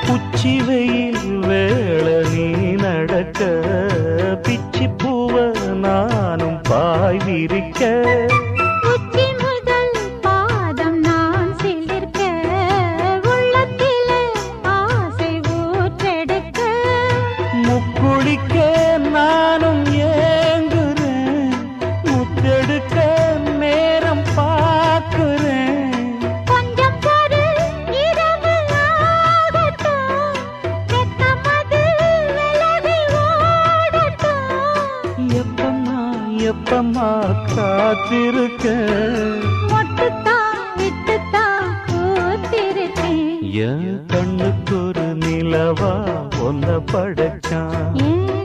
உச்சி வெயில் வேள நீ நடக்க பிச்சி பூவ நானும் பாய் விரிக்க உச்சி முதல் பாதம் நான் சிலிர்க்க உள்ளத்திலே ஆசை ஊற்றெடுக்க முக்குளிக்க நானும் ஏங்குறேன் முத்தெடுக்க நேரம் பார்க்கிறேன் கொஞ்சம் பொறு இரவு ஆகட்டும் வெக்கமது விலகி ஓடட்டும் எப்பம்மா எப்பம்மா காத்திருக்க மொட்டுத்தான் விட்டுத்தான் பூத்திருக்கேன் என் கண்ணுக்கு ஒரு நிலவா ஒன்ன படைச்சான் ஏன்